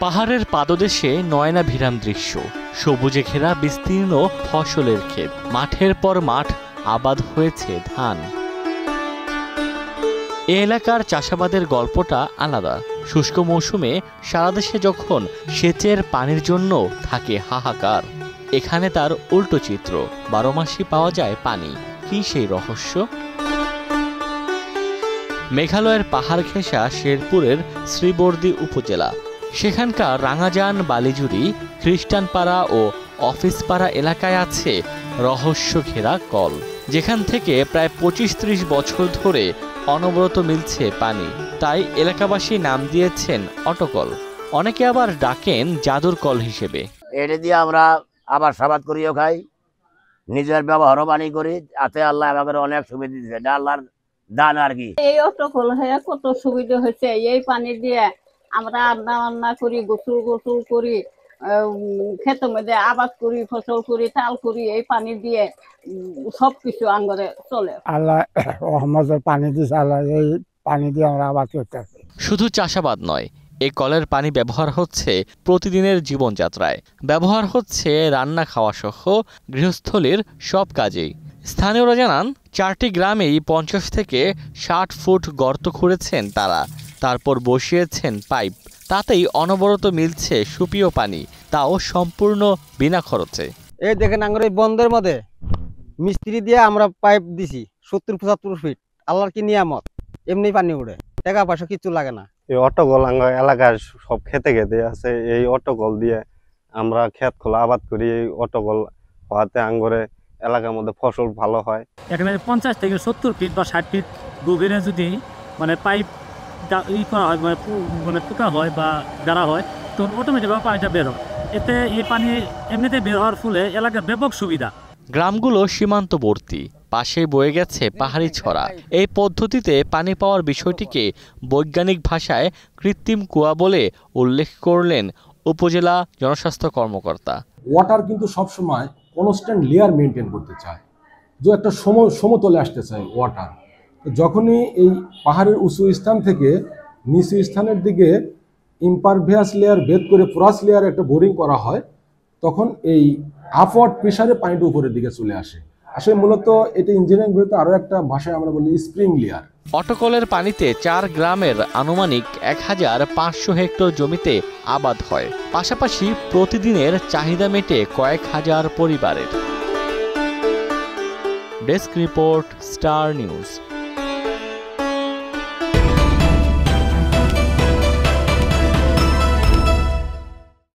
পাহাড়ের পাদদেশে নয়নাভিরাম দৃশ্য, সবুজে ঘেরা বিস্তীর্ণ ফসলের ক্ষেত, মাঠের পর মাঠ আবাদ হয়েছে ধান। এ এলাকার চাষাবাদের গল্পটা আলাদা। শুষ্ক মৌসুমে সারা দেশে যখন সেচের পানির জন্য থাকে হাহাকার, এখানে তার উল্টো চিত্র, 12 মাসই পাওয়া যায় পানি। কি সেই রহস্য? মেঘালয়ের পাহাড় ঘেঁষা শেরপুরের শ্রীবর্দী উপজেলা। সেখানকার রাঙাজান, বালিজুড়ি, খ্রিস্টানপাড়া ও অফিসপাড়া এলাকায় আছে রহস্য ঘেরা কল, যেখান থেকে প্রায় 25-30 বছর ধরে অনবরত মিলছে পানি। তাই এলাকাবাসী নাম দিয়েছেন অটকল। অনেকে আবার ডাকেন জাদুর কল হিসেবে। এটা দিয়ে আমরা আবার সাবাদ করিও খাই, নিজের ব্যবহারও পানি করি। আতে আল্লাহ আমাদের অনেক সুবিধা দিচ্ছে, এটা আল্লাহর দান আর কি। এই অটকল হয়ে কত সুবিধা হয়েছে। এই পানি দিয়ে আমরা রান্না করি, গোসল করি, ক্ষেতের মধ্যে আবাদ করি, ফসল করি, তাল করি। এই পানি দিয়ে সবকিছু আঙ্গরে চলে। আল্লাহ রহমতের পানি দিচ্ছে, আল্লাহ এই পানি দিয়ে আমরা আবাদ করতে। শুধু চাষাবাদ নয়, এই কলের পানি ব্যবহার হচ্ছে প্রতিদিনের জীবনযাত্রায়। ব্যবহার হচ্ছে রান্না খাওয়া সহ গৃহস্থলীর সব কাজেই। স্থানীয়রা জানান, 4টি গ্রামেই 50 থেকে 60 ফুট গর্ত খুঁড়েছেন তারা, তারপর বসিয়েছেন পাইপ। তাতেই অনবরত মিলছে সুপেয় পানি, তাও সম্পূর্ণ বিনা খরচে। এই দেখেন আঙ্গুর এই বন্ধের মধ্যে মিস্ত্রি দিয়ে আমরা পাইপ দিছি 70-75 ফিট। আল্লাহর কি নিয়ামত, এমনি পানি উঠে, টাকা পয়সা কিছু লাগে না। এই অটকল এলাকার সব খেতে আছে। এই অটকল দিয়ে আমরা ক্ষেত খোলা আবাদ করি। এই অটকল হওয়াতে আঙ্গুরে এলাকার মধ্যে ফসল ভালো হয়। এখানে 50 থেকে 70 ফিট বা 60 ফিট গভীরে যদি পাইপ করা হয়, পোকা হয় বা গাড়া হয়, তো অটোমেটিকভাবে পানিটা বের হয়। এতে এই পানি এমনিতে বের হওয়ার ফলে এলাকার ব্যাপক সুবিধা। গ্রামগুলো সীমান্তবর্তী, পাশে বয়ে গেছে পাহাড়ি ছড়া। এই পদ্ধতিতে পানি পাওয়ার বিষয়টিকে বৈজ্ঞানিক ভাষায় কৃত্রিম কুয়া বলে উল্লেখ করলেন উপজেলা জনস্বাস্থ্য কর্মকর্তা। ওয়াটার কিন্তু সবসময় কনস্ট্যান্ট লেয়ার মেনটেন করতে চায়, যে একটা সমতলে আসতে চায় ওয়াটার। যখনই এই পাহাড়ের উঁচু স্থান থেকে নিচু স্থানের দিকে ইমপারভিয়াস লেয়ার ভেদ করে পোরাস লেয়ার একটা বোরিং করা হয়, তখন এই আপওয়ার্ড প্রেসারে পানিটা উপরের দিকে চলে আসে। আসলে মূলত এটা ইঞ্জিনিয়ারিং বলতে আরো একটা ভাষায় আমরা বলি স্প্রিং লেয়ার। অটকলের পানিতে 4 গ্রামের আনুমানিক 1500 হেক্টর জমিতে আবাদ হয়। পাশাপাশি প্রতিদিনের চাহিদা মেটে কয়েক হাজার পরিবারের। Desk report, star news.